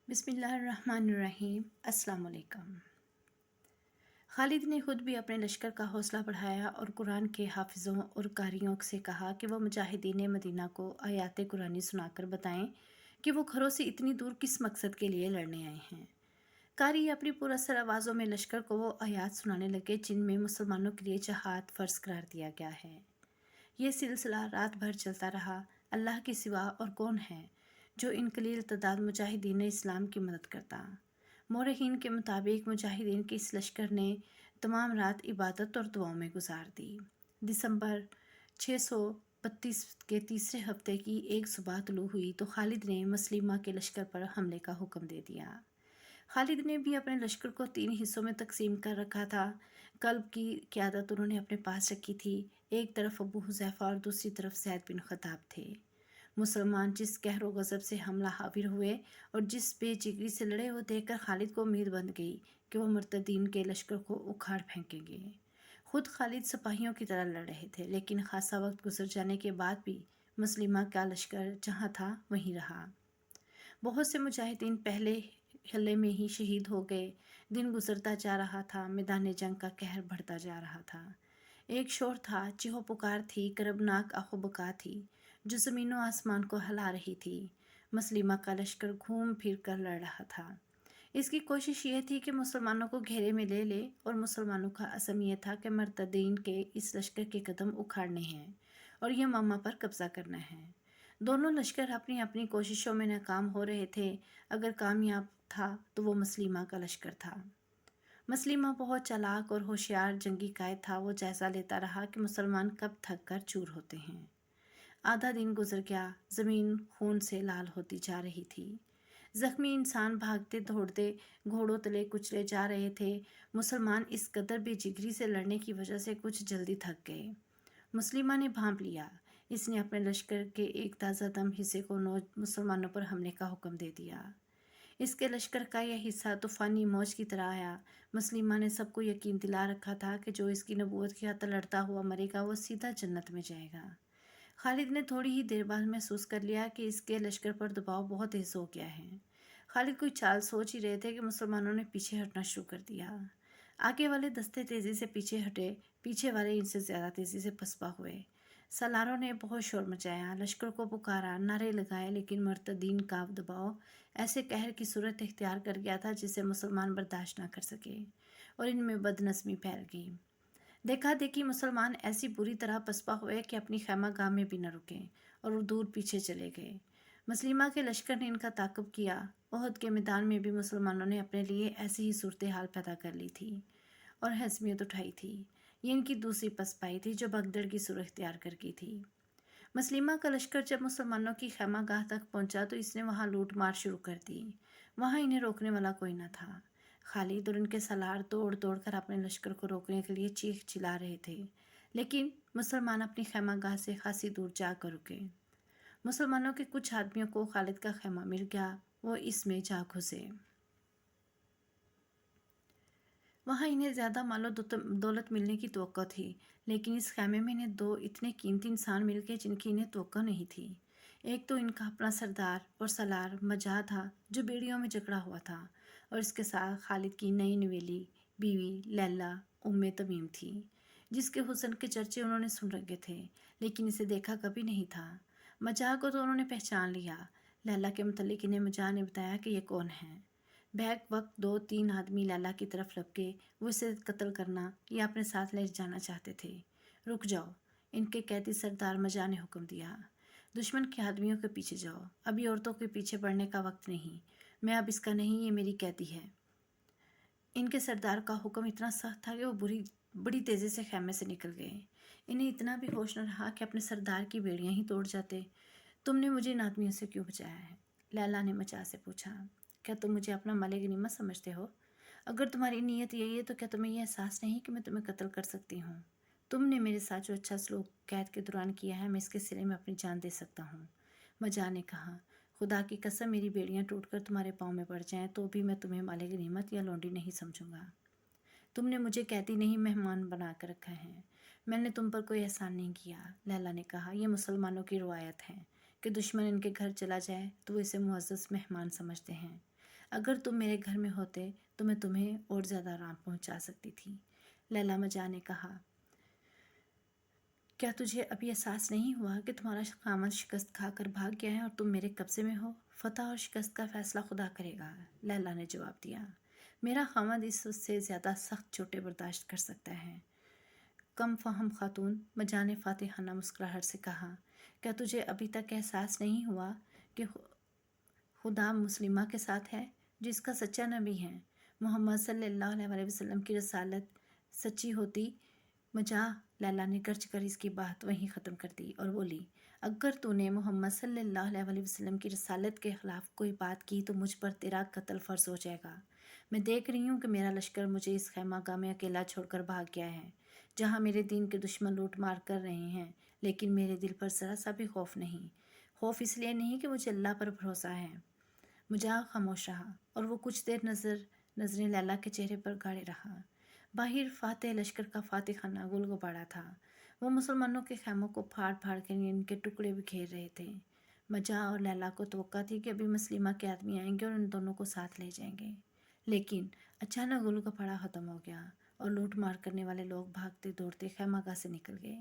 बिस्मिल्लाहिर्रहमानिर्रहीम। अस्सलाम वालेकुम। खालिद ने खुद भी अपने लश्कर का हौसला बढ़ाया और कुरान के हाफिज़ों और कारियों से कहा कि वह मुजाहिदीन मदीना को आयात कुरानी सुनाकर बताएं कि वो घरों से इतनी दूर किस मकसद के लिए लड़ने आए हैं। कारी अपनी पुरअसर आवाज़ों में लश्कर को वो आयात सुनाने लगे जिनमें मुसलमानों के लिए जहाद फ़र्ज करार दिया गया है। ये सिलसिला रात भर चलता रहा। अल्लाह के सिवा और कौन है जो इन कलील तादाद मुजाहिदीन इस्लाम की मदद करता। मोरहीन के मुताबिक मुजाहिदीन के इस लश्कर ने तमाम रात इबादत और दुआओं में गुजार दी। दिसंबर 632 के तीसरे हफ्ते की एक सुबह तुलू हुई तो खालिद ने मसलिमा के लश्कर पर हमले का हुक्म दे दिया। खालिद ने भी अपने लश्कर को 3 हिस्सों में तकसीम कर रखा था। कल्ब की क़यादत उन्होंने अपने पास रखी थी। एक तरफ अबू हुज़ैफ़ा और दूसरी तरफ ज़ैद बिन ख़त्ताब थे। मुसलमान जिस कहर व गज़ब से हमला हाविर हुए और जिस बेजिगरी से लड़े वो देखकर खालिद को उम्मीद बन गई कि वह मुर्तदीन के लश्कर को उखाड़ फेंकेंगे। खुद खालिद सिपाहियों की तरह लड़ रहे थे, लेकिन खासा वक्त गुजर जाने के बाद भी मुस्लिमा का लश्कर जहाँ था वहीं रहा। बहुत से मुजाहिदीन पहले हल्ले में ही शहीद हो गए। दिन गुजरता जा रहा था, मैदान जंग का कहर बढ़ता जा रहा था। एक शोर था, चीहो पुकार थी, करबनाक आहो बका थी जो ज़मीनों आसमान को हिला रही थी। मसलिमा का लश्कर घूम फिर कर लड़ रहा था। इसकी कोशिश ये थी कि मुसलमानों को घेरे में ले ले और मुसलमानों का अज़म यह था कि मुर्तदीन के इस लश्कर के कदम उखाड़ने हैं और यमामा पर कब्ज़ा करना है। दोनों लश्कर अपनी अपनी कोशिशों में नाकाम हो रहे थे। अगर कामयाब था तो वो मसलिमा का लश्कर था। मसलिमा बहुत चालाक और होशियार जंगी कायद था। वो जायज़ा लेता रहा कि मुसलमान कब थक कर चूर होते हैं। आधा दिन गुजर गया। ज़मीन खून से लाल होती जा रही थी। ज़ख्मी इंसान भागते दौड़ते घोड़ों तले कुचले जा रहे थे। मुसलमान इस कदर बेजिगरी से लड़ने की वजह से कुछ जल्दी थक गए। मुस्लिमा ने भांप लिया। इसने अपने लश्कर के एक ताज़ा दम हिस्से को मुसलमानों पर हमले का हुक्म दे दिया। इसके लश्कर का यह हिस्सा तूफ़ानी मौज की तरह आया। मुस्लिमा ने सबको यकीन दिला रखा था कि जो इसकी नबूवत की खातिर लड़ता हुआ मरेगा वो सीधा जन्नत में जाएगा। खालिद ने थोड़ी ही देर बाद महसूस कर लिया कि इसके लश्कर पर दबाव बहुत तेज हो गया है। खालिद कोई चाल सोच ही रहे थे कि मुसलमानों ने पीछे हटना शुरू कर दिया। आगे वाले दस्ते तेज़ी से पीछे हटे, पीछे वाले इनसे ज़्यादा तेज़ी से पसपा हुए। सलारों ने बहुत शोर मचाया, लश्कर को पुकारा, नारे लगाए, लेकिन मुर्तदीन का दबाव ऐसे कहर की सूरत इख्तियार कर गया था जिसे मुसलमान बर्दाश्त ना कर सके और इनमें बदनस्मी फैल गई। देखा देखी मुसलमान ऐसी बुरी तरह पसपा हुए कि अपनी खैमा गाह में भी न रुके और वो दूर पीछे चले गए। मुस्लिमा के लश्कर ने इनका ताक़ुब किया। ओहद के मैदान में भी मुसलमानों ने अपने लिए ऐसी ही सूरत हाल पैदा कर ली थी और हज़मियत उठाई थी। ये इनकी दूसरी पसपाई थी जो भगदड़ की सूरत इख्तियार कर गई थी। मुस्लिमा का लश्कर जब मुसलमानों की खैमा गाह तक पहुंचा तो इसने वहां लूट मार शुरू कर दी। वहां इन्हें रोकने वाला कोई न था। खालिद और उनके सलार दौड़ दौड़ कर अपने लश्कर को रोकने के लिए चीख चिल्ला रहे थे, लेकिन मुसलमान अपनी खैमा गाह से खासी दूर जाकर रुके। मुसलमानों के कुछ आदमियों को खालिद का खैमा मिल गया। वो इसमें जा घुसे। वहाँ इन्हें ज़्यादा मालो दौलत मिलने की तवक्को थी, लेकिन इस खैमे में इन्हें दो इतने कीमती इंसान मिल गए जिनकी इन्हें तवक्को नहीं थी। एक तो इनका अपना सरदार और सलार मजा था जो बेड़ियों में जकड़ा हुआ था, और इसके साथ खालिद की नई नवेली बीवी लैला उम्मे तमीम थी, जिसके हुस्न के चर्चे उन्होंने सुन रखे थे, लेकिन इसे देखा कभी नहीं था। मजा को तो उन्होंने पहचान लिया। लैला के मुतल्लिक इन्हें मजा ने बताया कि ये कौन है। बैक वक्त 2-3 आदमी लैला की तरफ लपके वो इसे कत्ल करना या अपने साथ ले जाना चाहते थे। रुक जाओ, इनके कैदी सरदार मजा ने हुक्म दिया। दुश्मन के आदमियों के पीछे जाओ, अभी औरतों के पीछे पड़ने का वक्त नहीं। मैं अब इसका नहीं, ये मेरी कैदी है। इनके सरदार का हुक्म इतना सख्त था कि वो बड़ी तेज़ी से खैमे से निकल गए। इन्हें इतना भी होश न रहा कि अपने सरदार की बेड़ियाँ ही तोड़ जाते। तुमने मुझे इन आदमियों से क्यों बचाया है? लैला ने मजा से पूछा। क्या तुम मुझे अपना मालिक गनीमत समझते हो? अगर तुम्हारी नीयत यही है तो क्या तुम्हें यह एहसास नहीं कि मैं तुम्हें कत्ल कर सकती हूँ? तुमने मेरे साथ जो अच्छा सलूक कैद के दौरान किया है, मैं इसके सिले में अपनी जान दे सकता हूँ। मजा ने कहा, खुदा की कसम मेरी बेड़ियाँ टूटकर तुम्हारे पाँव में पड़ जाएं तो भी मैं तुम्हें मालिक गनीमत या लौंडी नहीं समझूंगा। तुमने मुझे कहती नहीं मेहमान बना कर रखा है। मैंने तुम पर कोई एहसान नहीं किया। लैला ने कहा, यह मुसलमानों की रवायत है कि दुश्मन इनके घर चला जाए तो वो इसे मुअज़्ज़ज़ मेहमान समझते हैं। اگر تم میرے گھر میں ہوتے تو میں تمہیں اور زیادہ آرام پہنچا سکتی تھی۔ لیلا مجاہ نے کہا، کیا تجھے ابھی احساس نہیں ہوا کہ تمہارا خامد شکست کھا کر بھاگ گیا ہے اور تم میرے قبضے میں ہو؟ فتح اور شکست کا فیصلہ خدا کرے گا، لیلا نے جواب دیا۔ میرا خامد اس سے زیادہ سخت چوٹیں برداشت کر سکتا ہے۔ کم فہم خاتون، مجاہ نے فاتحانہ مسکراہٹ سے کہا، کیا تجھے ابھی تک احساس نہیں ہوا کہ خدا مسلمہ کے ساتھ ہے، جس کا سچا نبی ہے؟ محمد صلی اللہ علیہ وسلم کی رسالت سچی ہوتی۔ مجاہ، لیلا نے گرج کر اس کی بات وہیں ختم کر دی اور بولی، اگر تو نے محمد صلی اللہ علیہ وسلم کی رسالت کے خلاف کوئی بات کی تو مجھ پر تیرا قتل فرض ہو جائے گا۔ میں دیکھ رہی ہوں کہ میرا لشکر مجھے اس خیمہ گاہ میں اکیلا چھوڑ کر بھاگ گیا ہے، جہاں میرے دین کے دشمن لوٹ مار کر رہے ہیں، لیکن میرے دل پر ذرا سا بھی خوف نہیں۔ خوف اس لیے نہیں کہ مجھے اللہ پر بھروسہ ہے۔ مجاہ خاموش رہا اور وہ کچھ دیر نظریں لیلا کے چہرے پر گاڑے رہا۔ باہر فاتح لشکر کا فاتحانہ گل گباڑا تھا۔ وہ مسلمانوں کے خیموں کو پھاڑ پھاڑ کے ان کے ٹکڑے بکھیر رہے تھے۔ مجاہ اور لیلا کو توقع تھی کہ ابھی مسلمہ کے آدمی آئیں گے اور ان دونوں کو ساتھ لے جائیں گے، لیکن اچانک گل گباڑا ختم ہو گیا اور لوٹ مار کرنے والے لوگ بھاگتے دوڑتے خیمہ گاہ سے نکل گئے۔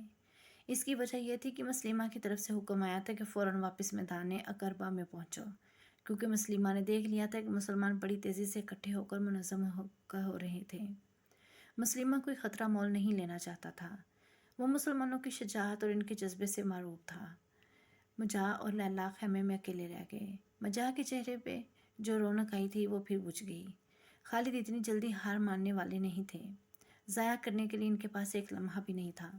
اس کی وجہ یہ تھی کہ مسلمہ کی طرف سے حکم آیا تھا کہ فوراً واپس میدان عقربہ میں پہنچو، کیونکہ مسلمہ نے دیکھ لیا تھا کہ مسلمان بڑی تیزی سے اکٹھے ہو کر منظم ہو رہے تھے۔ مسلمہ کوئی خطرہ مول نہیں لینا چاہتا تھا۔ وہ مسلمانوں کی شجاعت اور ان کے جذبے سے معروف تھا۔ مجاہ اور لیلا خیمے میں اکیلے رہ گئے۔ مجاہ کے چہرے پہ جو رونق آئی تھی وہ پھر بجھ گئی۔ خالد اتنی جلدی ہار ماننے والے نہیں تھے۔ ضائع کرنے کے لیے ان کے پاس ایک لمحہ بھی نہیں تھا۔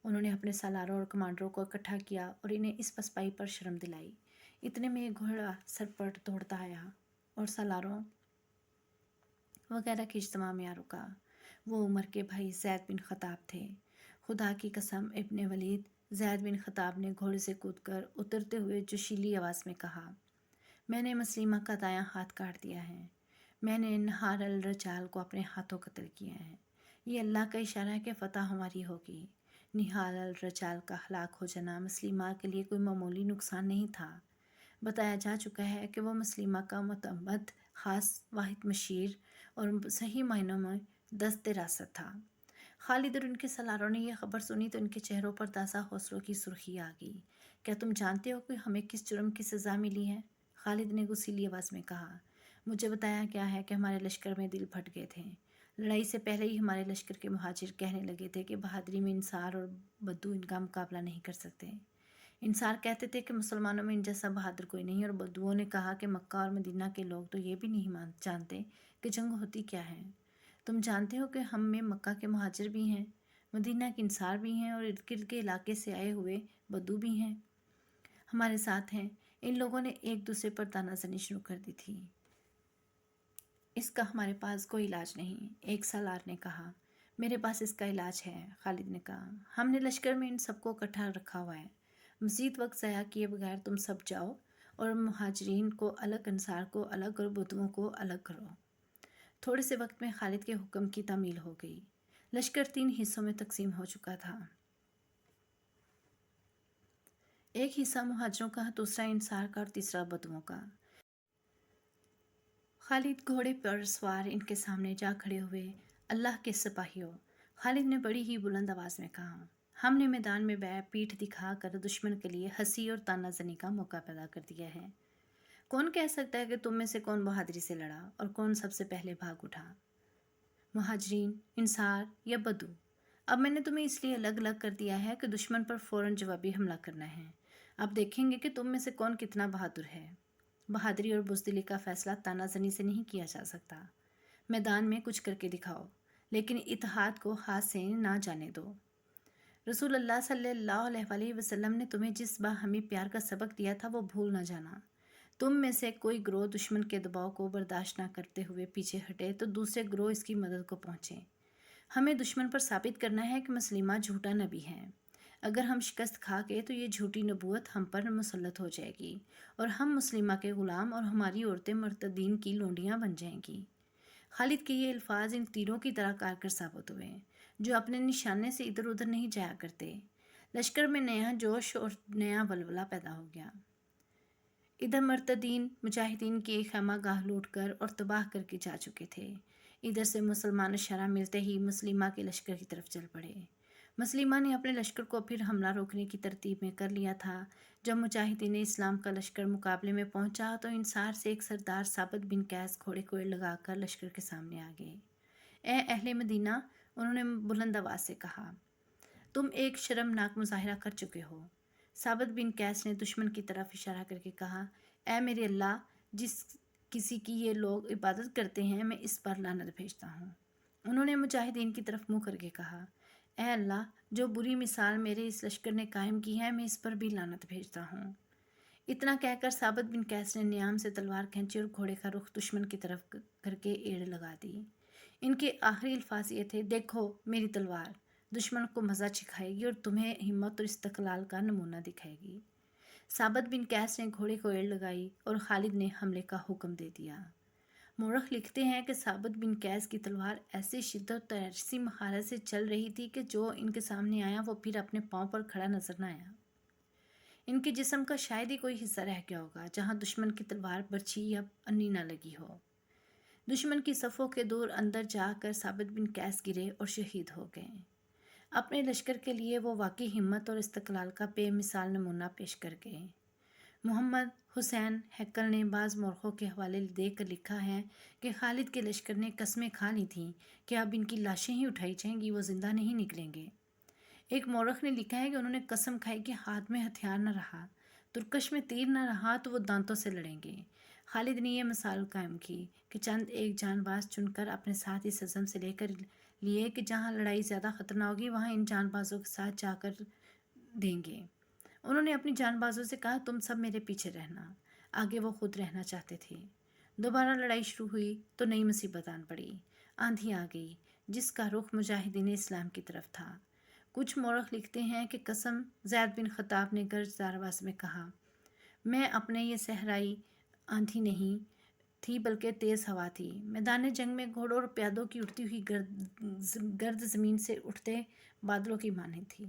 انہوں نے اپنے سالاروں اور کمانڈروں کو اکٹھا کیا اور انہیں اس پسپائی پر شرم دلائی۔ اتنے میں ایک گھوڑا سر پر دوڑتا آیا اور سالاروں وغیرہ کے اجتماع میں آ رکا۔ وہ عمر کے بھائی زید بن خطاب تھے۔ خدا کی قسم ابن ولید، زید بن خطاب نے گھوڑے سے کود کر اترتے ہوئے جوشیلی آواز میں کہا، میں نے مسلمہ کا دایاں ہاتھ کاٹ دیا ہے۔ میں نے نہار الرجال کو اپنے ہاتھوں قتل کیا ہے۔ یہ اللہ کا اشارہ ہے کہ فتح ہماری ہوگی۔ نہار الرجال کا ہلاک ہو جانا مسلمہ کے لیے کوئی معمولی نقصان نہیں تھا۔ بتایا جا چکا ہے کہ وہ مسلمہ کا معتمد، خاص، واحد مشیر اور صحیح معنوں میں دست راست تھا۔ خالد اور ان کے سالاروں نے یہ خبر سنی تو ان کے چہروں پر تازہ حوصلوں کی سرخی آ گئی۔ کیا تم جانتے ہو کہ ہمیں کس جرم کی سزا ملی ہے؟ خالد نے غصیلی آواز میں کہا، مجھے بتایا گیا ہے کہ ہمارے لشکر میں دل پھٹ گئے تھے۔ لڑائی سے پہلے ہی ہمارے لشکر کے مہاجر کہنے لگے تھے کہ بہادری میں انصار اور بدو ان کا مقابلہ نہیں کر سکتے۔ انصار کہتے تھے کہ مسلمانوں میں ان جیسا بہادر کوئی نہیں، اور بدوؤں نے کہا کہ مکہ اور مدینہ کے لوگ تو یہ بھی نہیں جانتے کہ جنگ ہوتی کیا ہے۔ تم جانتے ہو کہ ہم میں مکہ کے مہاجر بھی ہیں، مدینہ کے انصار بھی ہیں اور ارد گرد کے علاقے سے آئے ہوئے بدو بھی ہیں، ہمارے ساتھ ہیں۔ ان لوگوں نے ایک دوسرے پر تانا زنی شروع کر دی تھی۔ اس کا ہمارے پاس کوئی علاج نہیں، ایک سالار نے کہا۔ میرے پاس اس کا علاج ہے، خالد نے کہا۔ ہم نے لشکر میں ان سب کو اکٹھا رکھا ہوا ہے۔ مزید وقت ضائع کیے بغیر تم سب جاؤ اور مہاجرین کو الگ، انصار کو الگ اور بدوؤں کو الگ کرو۔ تھوڑے سے وقت میں خالد کے حکم کی تعمیل ہو گئی۔ لشکر 3 حصوں میں تقسیم ہو چکا تھا۔ ایک حصہ مہاجروں کا، دوسرا انصار کا اور تیسرا بدوؤں کا۔ خالد گھوڑے پر سوار ان کے سامنے جا کھڑے ہوئے۔ اللہ کے سپاہیوں، خالد نے بڑی ہی بلند آواز میں کہا، ہم نے میدان میں پیٹھ دکھا کر دشمن کے لیے ہنسی اور تانا زنی کا موقع پیدا کر دیا ہے۔ کون کہہ سکتا ہے کہ تم میں سے کون بہادری سے لڑا اور کون سب سے پہلے بھاگ اٹھا؟ مہاجرین، انصار یا بدو؟ اب میں نے تمہیں اس لیے الگ الگ کر دیا ہے کہ دشمن پر فوراً جوابی حملہ کرنا ہے۔ اب دیکھیں گے کہ تم میں سے کون کتنا بہادر ہے۔ بہادری اور بزدلی کا فیصلہ تانا زنی سے نہیں کیا جا سکتا۔ میدان میں کچھ کر کے دکھاؤ، لیکن اتحاد کو ہاتھ سے نہ جانے دو۔ رسول اللہ صلی اللہ علیہ وسلم نے تمہیں جس باہمی پیار کا سبق دیا تھا وہ بھول نہ جانا۔ تم میں سے کوئی گروہ دشمن کے دباؤ کو برداشت نہ کرتے ہوئے پیچھے ہٹے تو دوسرے گروہ اس کی مدد کو پہنچے۔ ہمیں دشمن پر ثابت کرنا ہے کہ مسلمہ جھوٹا نبی ہے۔ اگر ہم شکست کھا گئے تو یہ جھوٹی نبوت ہم پر مسلط ہو جائے گی اور ہم مسلمہ کے غلام اور ہماری عورتیں مرتدین کی لونڈیاں بن جائیں گی۔ خالد کے یہ الفاظ ان تیروں کی طرح کارگر ثابت ہوئے جو اپنے نشانے سے ادھر ادھر نہیں جایا کرتے۔ لشکر میں نیا جوش اور نیا ولولہ پیدا ہو گیا۔ ادھر مرتدین مجاہدین کی ایک خیمہ گاہ لوٹ کر اور تباہ کر کے جا چکے تھے۔ ادھر سے مسلمان اشارہ ملتے ہی مسلمہ کے لشکر کی طرف چل پڑے۔ مسلمہ نے اپنے لشکر کو پھر حملہ روکنے کی ترتیب میں کر لیا تھا۔ جب مجاہدین اسلام کا لشکر مقابلے میں پہنچا تو انصار سے ایک سردار ثابت بن قیس گھوڑے کو لگا کر لشکر کے سامنے آ گئے۔ اے اہل مدینہ، انہوں نے بلند آواز سے کہا، تم ایک شرمناک مظاہرہ کر چکے ہو۔ ثابت بن قیس نے دشمن کی طرف اشارہ کر کے کہا، اے میرے اللہ، جس کسی کی یہ لوگ عبادت کرتے ہیں میں اس پر لعنت بھیجتا ہوں۔ انہوں نے مجاہدین کی طرف منہ کر کے کہا، اے اللہ، جو بری مثال میرے اس لشکر نے قائم کی ہے میں اس پر بھی لعنت بھیجتا ہوں۔ اتنا کہہ کر ثابت بن قیس نے نیام سے تلوار کھینچی اور گھوڑے کا رخ دشمن کی طرف کر کے ایڑ لگا دی۔ ان کے آخری الفاظ یہ تھے، دیکھو میری تلوار دشمن کو مزہ چکھائے گی اور تمہیں ہمت اور استقلال کا نمونہ دکھائے گی۔ ثابت بن قیس نے گھوڑے کو ایڑ لگائی اور خالد نے حملے کا حکم دے دیا۔ مورخ لکھتے ہیں کہ ثابت بن قیس کی تلوار ایسی شدت اور ایسی مہارت سے چل رہی تھی کہ جو ان کے سامنے آیا وہ پھر اپنے پاؤں پر کھڑا نظر نہ آیا۔ ان کے جسم کا شاید ہی کوئی حصہ رہ گیا ہوگا جہاں دشمن کی تلوار برچھی یا انی نہ لگی ہو۔ دشمن کی صفوں کے دور اندر جا کر ثابت بن قیس گرے اور شہید ہو گئے۔ اپنے لشکر کے لیے وہ واقعی ہمت اور استقلال کا بے مثال نمونہ پیش کر گئے۔ محمد حسین ہیکل نے بعض مورخوں کے حوالے دے کر لکھا ہے کہ خالد کے لشکر نے قسمیں کھا لی تھیں کہ اب ان کی لاشیں ہی اٹھائی جائیں گی، وہ زندہ نہیں نکلیں گے۔ ایک مورخ نے لکھا ہے کہ انہوں نے قسم کھائی کہ ہاتھ میں ہتھیار نہ رہا، ترکش میں تیر نہ رہا تو وہ دانتوں سے لڑیں گے۔ خالد نے یہ مثال قائم کی کہ چند ایک جان باز چن کر اپنے ساتھ اس عزم سے لے کر لیے کہ جہاں لڑائی زیادہ خطرناک ہوگی وہاں ان جان بازوں کے ساتھ جا کر دیں گے۔ انہوں نے اپنی جان بازوں سے کہا، تم سب میرے پیچھے رہنا۔ آگے وہ خود رہنا چاہتے تھے۔ دوبارہ لڑائی شروع ہوئی تو نئی مصیبت آن پڑی۔ آندھی آ گئی جس کا رخ مجاہدین اسلام کی طرف تھا۔ کچھ مورخ لکھتے ہیں کہ قسم زید بن خطاب نے گرجدار آواز میں کہا، میں اپنے یہ صحرائی آندھی نہیں تھی بلکہ تیز ہوا تھی۔ میدان جنگ میں گھوڑوں اور پیادوں کی اٹھتی ہوئی گرد زمین سے اٹھتے بادلوں کی مانند تھی۔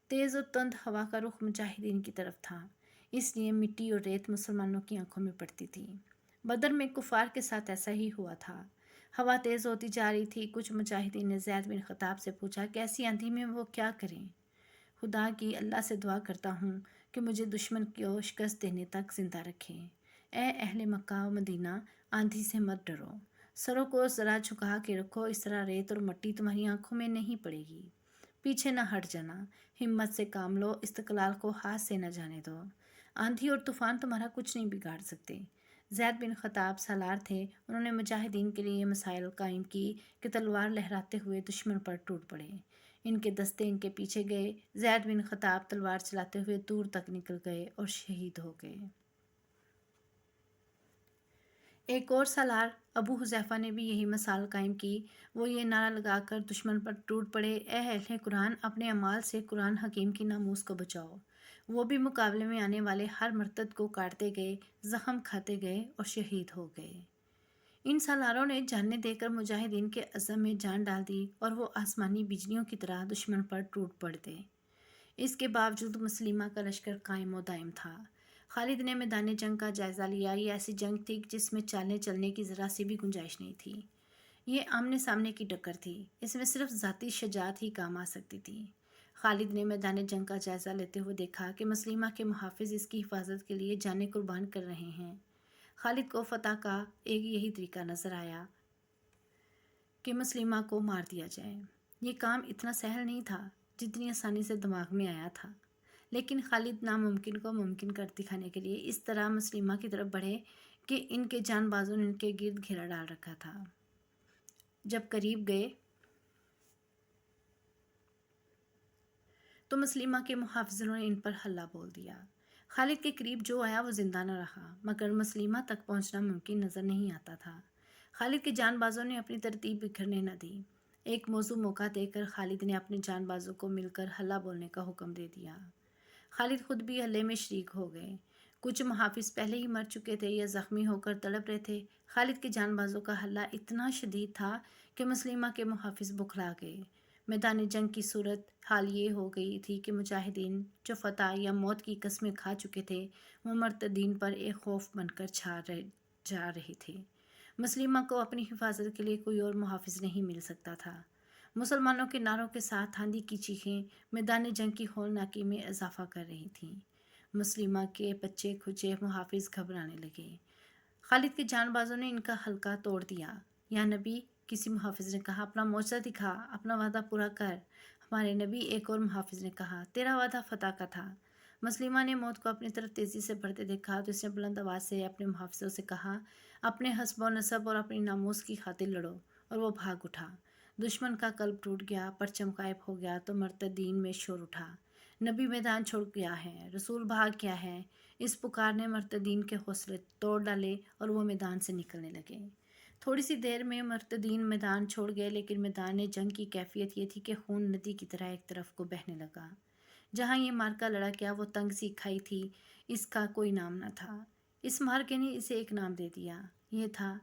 تیز اور تند ہوا کا رخ مجاہدین کی طرف تھا، اس لیے مٹی اور ریت مسلمانوں کی آنکھوں میں پڑتی تھی۔ بدر میں کفار کے ساتھ ایسا ہی ہوا تھا۔ ہوا تیز ہوتی جا رہی تھی۔ کچھ مجاہدین نے زید بن خطاب سے پوچھا کہ ایسی آندھی میں وہ کیا کریں؟ خدا کی اللہ سے دعا کرتا ہوں کہ مجھے دشمن کو شکست دینے تک زندہ رکھے۔ اے اہل مکہ و مدینہ، آندھی سے مت ڈرو، سروں کو ذرا جھکا کے رکھو، اس طرح ریت اور مٹی تمہاری آنکھوں میں نہیں پڑے گی۔ پیچھے نہ ہٹ جانا، ہمت سے کام لو، استقلال کو ہاتھ سے نہ جانے دو۔ آندھی اور طوفان تمہارا کچھ نہیں بگاڑ سکتے۔ زید بن خطاب سالار تھے۔ انہوں نے مجاہدین کے لیے یہ مسائل قائم کی کہ تلوار لہراتے ہوئے دشمن پر ٹوٹ پڑے۔ ان کے دستے ان کے پیچھے گئے۔ زید بن خطاب تلوار چلاتے ہوئے دور تک نکل گئے اور شہید ہو گئے۔ ایک اور سالار ابو حذیفہ نے بھی یہی مثال قائم کی۔ وہ یہ نعرہ لگا کر دشمن پر ٹوٹ پڑے، اے اہل قرآن، اپنے اعمال سے قرآن حکیم کی ناموس کو بچاؤ۔ وہ بھی مقابلے میں آنے والے ہر مرتد کو کاٹتے گئے، زخم کھاتے گئے اور شہید ہو گئے۔ ان سالاروں نے جانیں دے کر مجاہدین کے عزم میں جان ڈال دی اور وہ آسمانی بجلیوں کی طرح دشمن پر ٹوٹ پڑتے۔ اس کے باوجود مسلمہ کا لشکر قائم و دائم تھا۔ خالد نے میدان جنگ کا جائزہ لیا۔ یہ ایسی جنگ تھی جس میں چالنے چلنے کی ذرا سی بھی گنجائش نہیں تھی۔ یہ آمنے سامنے کی ٹکر تھی، اس میں صرف ذاتی شجاعت ہی کام آ سکتی تھی۔ خالد نے میدان جنگ کا جائزہ لیتے ہوئے دیکھا کہ مسلمہ کے محافظ اس کی حفاظت کے لیے جانیں قربان کر رہے ہیں۔ خالد کو فتح کا ایک یہی طریقہ نظر آیا کہ مسلمہ کو مار دیا جائے۔ یہ کام اتنا سہل نہیں تھا جتنی آسانی سے دماغ میں آیا تھا، لیکن خالد ناممکن کو ممکن کر دکھانے کے لیے اس طرح مسلمہ کی طرف بڑھے کہ ان کے جان بازوں نے ان کے گرد گھیرا ڈال رکھا تھا۔ جب قریب گئے تو مسلمہ کے محافظوں نے ان پر حلہ بول دیا۔ خالد کے قریب جو آیا وہ زندہ نہ رہا، مگر مسلمہ تک پہنچنا ممکن نظر نہیں آتا تھا۔ خالد کے جان بازوں نے اپنی ترتیب بکھرنے نہ دی۔ ایک موزوں موقع دے کر خالد نے اپنے جان بازوں کو مل کر حلہ بولنے کا حکم دے دیا۔ خالد خود بھی حلے میں شریک ہو گئے۔ کچھ محافظ پہلے ہی مر چکے تھے یا زخمی ہو کر تڑپ رہے تھے۔ خالد کے جان بازوں کا حلہ اتنا شدید تھا کہ مسلمہ کے محافظ بکھلا گئے۔ मैदान जंग की सूरत हाल ये हो गई थी कि मुजाहिदीन जो फ़तह या मौत की कस्में खा चुके थे वो मर्तदीन पर एक खौफ बनकर जा रहे थे। मुस्लिमा को अपनी हिफाजत के लिए कोई और मुहाफिज नहीं मिल सकता था। मुसलमानों के नारों के साथ आंधी की चीखें मैदान जंग की हौलनाकी में इजाफा कर रही थीं। मुस्लिमा के बच्चे खुचे मुहाफिज घबराने लगे। खालिद के जानबाजों ने इनका हल्का तोड़ दिया। या नबी, किसी मुहाफिज ने कहा, अपना मोर्चा दिखा, अपना वादा पूरा कर। हमारे नबी, एक और मुहाफिज ने कहा, तेरा वादा फतह का था। मुस्लिमा ने मौत को अपनी तरफ तेज़ी से बढ़ते देखा तो इसने बुलंद आवाज़ से अपने मुहाफिजों से कहा, अपने हस्ब नसब और अपनी नामूस की खातिर लड़ो। और वो भाग उठा। दुश्मन का कल्ब टूट गया, परचम गायब हो गया तो मर्तदीन में शोर उठा। नबी मैदान छोड़ गया है, रसूल भाग गया है। इस पुकार ने मर्तदीन के हौसले तोड़ डाले और वो मैदान से निकलने लगे। थोड़ी सी देर में मर्तदीन मैदान छोड़ गए, लेकिन मैदान जंग की कैफियत ये थी कि खून नदी की तरह एक तरफ को बहने लगा। जहाँ ये मार्का लड़ा गया वो तंग सी खाई थी, इसका कोई नाम न था। इस मार्के ने इसे एक नाम दे दिया। ये था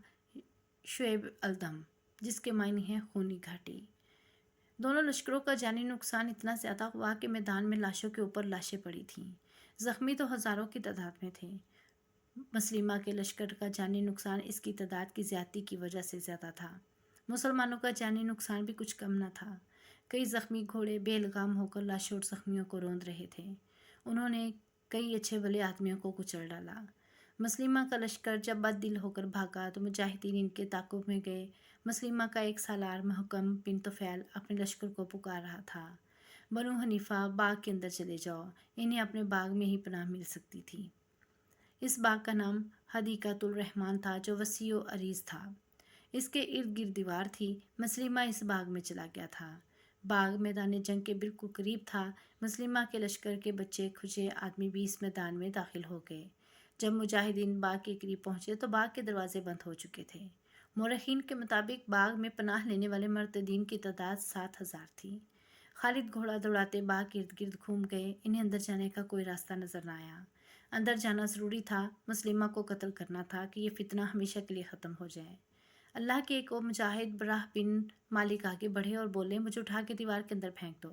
शुएब अलदम, जिसके मायने हैं खूनी घाटी। दोनों लश्करों का जानी नुकसान इतना ज़्यादा हुआ कि मैदान में लाशों के ऊपर लाशें पड़ी थीं। ज़ख्मी तो हज़ारों की तादाद में थे। मुस्लिमा के लश्कर का जानी नुकसान इसकी तादाद की ज़्यादती की वजह से ज़्यादा था। मुसलमानों का जानी नुकसान भी कुछ कम न था। कई ज़ख्मी घोड़े बेलगाम होकर लाशों और ज़ख्मियों को रौंद रहे थे। उन्होंने कई अच्छे भले आदमियों को कुचल डाला। मुस्लिमा का लश्कर जब बददिल होकर भागा तो मुजाहिदीन इनके ताक़ुब में गए। मुस्लिमा का एक सालार महकम बिन तुफ़ैल अपने लश्कर को पुकार रहा था, बनु हनीफ़ा, बाग के अंदर चले जाओ, इन्हें अपने बाग में ही पनाह मिल सकती थी। इस बाग का नाम हदीक़तुल रहमान था, जो वसी व अरीज़ था। इसके इर्द गिर्द दीवार थी। मुस्लिमा इस बाग में चला गया था। बाग मैदान जंग के बिल्कुल करीब था। मुस्लिमा के लश्कर के बच्चे खुचे आदमी भी इस मैदान में दाखिल हो गए। जब मुजाहिदीन बाग के करीब पहुंचे तो बाग के दरवाजे बंद हो चुके थे। मौरखीन के मुताबिक बाग में पनाह लेने वाले मर्तदीन की तादाद 7,000 थी। खालिद घोड़ा दौड़ाते बाग के इर्द गिर्द घूम गए। इन्हें अंदर जाने का कोई रास्ता नजर न आया। अंदर जाना ज़रूरी था, मुस्लिमा को कत्ल करना था कि ये फितना हमेशा के लिए ख़त्म हो जाए। अल्लाह के एक और मुजाहिद बराह बिन मालिक आगे बढ़े और बोले, मुझे उठा के दीवार के अंदर फेंक दो,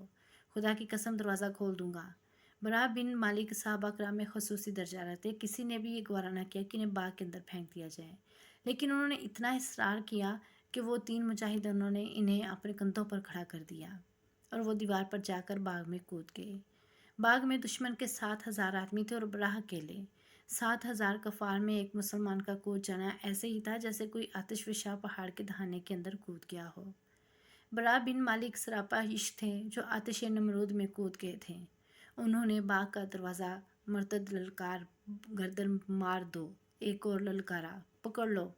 खुदा की कसम दरवाज़ा खोल दूंगा। बराह बिन मालिक साहबा कराम में खसूसी दर्जा रहते। किसी ने भी ये गवारा न किया कि इन्हें बाग के अंदर फेंक दिया जाए, लेकिन उन्होंने इतना इसरार किया कि वो 3 मुजाहिदों ने इन्हें अपने कंधों पर खड़ा कर दिया और वो दीवार पर जाकर बाग में कूद गए। बाग में दुश्मन के 7,000 आदमी थे और बराह अकेले। 7,000 कफार में एक मुसलमान का कूद जाना ऐसे ही था जैसे कोई आतिशफशा पहाड़ के दहाने के अंदर कूद गया हो। बराह बिन मालिक सरापा इश्क थे, जो आतिश नमरूद में कूद गए थे। उन्होंने बाग का दरवाज़ा मर्तद ललकार, गर्दन मार दो, एक और ललकारा, पकड़ लो,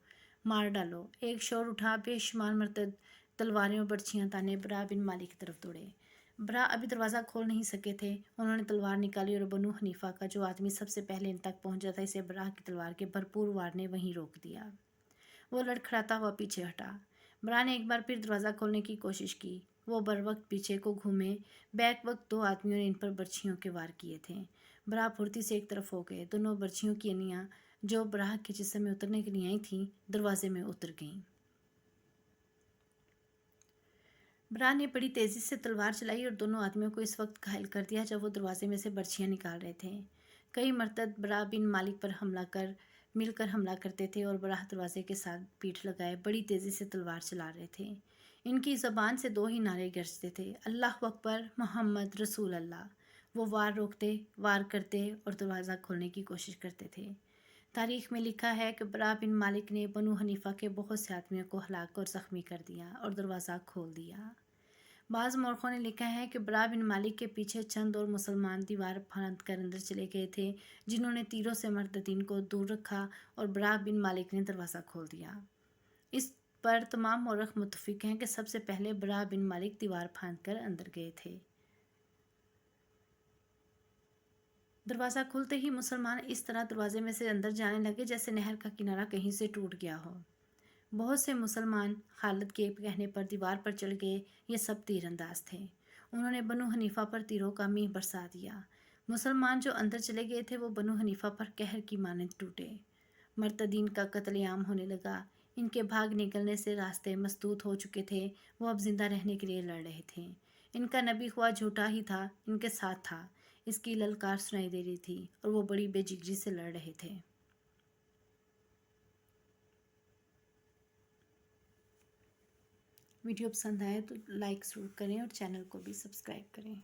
मार डालो। एक शोर उठा, बेशुमार मर्तद तलवारें और बर्छियाँ ताने बराह बिन मालिक की तरफ दौड़े। बरा अभी दरवाज़ा खोल नहीं सके थे। उन्होंने तलवार निकाली और बनु हनीफ़ा का जो आदमी सबसे पहले इन तक पहुंचा था, इसे बराह की तलवार के भरपूर वार ने वहीं रोक दिया। वो लड़खड़ाता हुआ पीछे हटा। बराह ने एक बार फिर दरवाज़ा खोलने की कोशिश की। वो बर वक्त पीछे को घूमे। बैक वक्त 2 आदमियों ने इन पर बर्छियों के वार किए थे। बराह फुर्ती से एक तरफ हो गए। दोनों बर्छियों की अनियाँ जो बराह के जिस्म में उतरने के लिए आई थीं, दरवाजे में उतर गईं। बराह ने बड़ी तेज़ी से तलवार चलाई और दोनों आदमियों को इस वक्त घायल कर दिया जब वो दरवाजे में से बर्छियाँ निकाल रहे थे। कई मर्तद बराह बिन मालिक पर मिलकर हमला करते थे और बराह दरवाजे के साथ पीठ लगाए बड़ी तेज़ी से तलवार चला रहे थे। इनकी ज़बान से 2 ही नारे गरजते थे, अल्लाह अकबर, मोहम्मद रसूल अल्लाह। वो वार रोकते, वार करते और दरवाज़ा खोलने की कोशिश करते थे। तारीख़ में लिखा है कि बराह बिन मालिक ने बनु हनीफ़ा के बहुत से आदमियों को हलाक और ज़ख्मी कर दिया और दरवाज़ा खोल दिया। बाज़ मौरखों ने लिखा है कि बराह बिन मालिक के पीछे चंद और मुसलमान दीवार फांद कर अंदर चले गए थे, जिन्होंने तीरों से मर्तदीन को दूर रखा और बराह बिन मालिक ने दरवाज़ा खोल दिया। इस पर तमाम मौरख मुत्तफिक हैं कि सबसे पहले बराह बिन मालिक दीवार फांद कर अंदर गए थे। दरवाज़ा खुलते ही मुसलमान इस तरह दरवाजे में से अंदर जाने लगे जैसे नहर का किनारा कहीं से टूट गया हो। बहुत से मुसलमान खालिद के कहने पर दीवार पर चढ़ गए। ये सब तीरंदाज थे। उन्होंने बनु हनीफ़ा पर तीरों का मींह बरसा दिया। मुसलमान जो अंदर चले गए थे वो बनु हनीफ़ा पर कहर की मानद टूटे। मर्तदीन का कत्लेआम होने लगा। ان کے بھاگ نکلنے سے راستے مسدود ہو چکے تھے، وہ اب زندہ رہنے کے لیے لڑ رہے تھے۔ ان کا نبی خواہ جھوٹا ہی تھا، ان کے ساتھ تھا، اس کی للکار سنائی دے رہی تھی اور وہ بڑی بے جگری سے لڑ رہے تھے۔ ویڈیو پسند آئے تو لائک ضرور کریں اور چینل کو بھی سبسکرائب کریں۔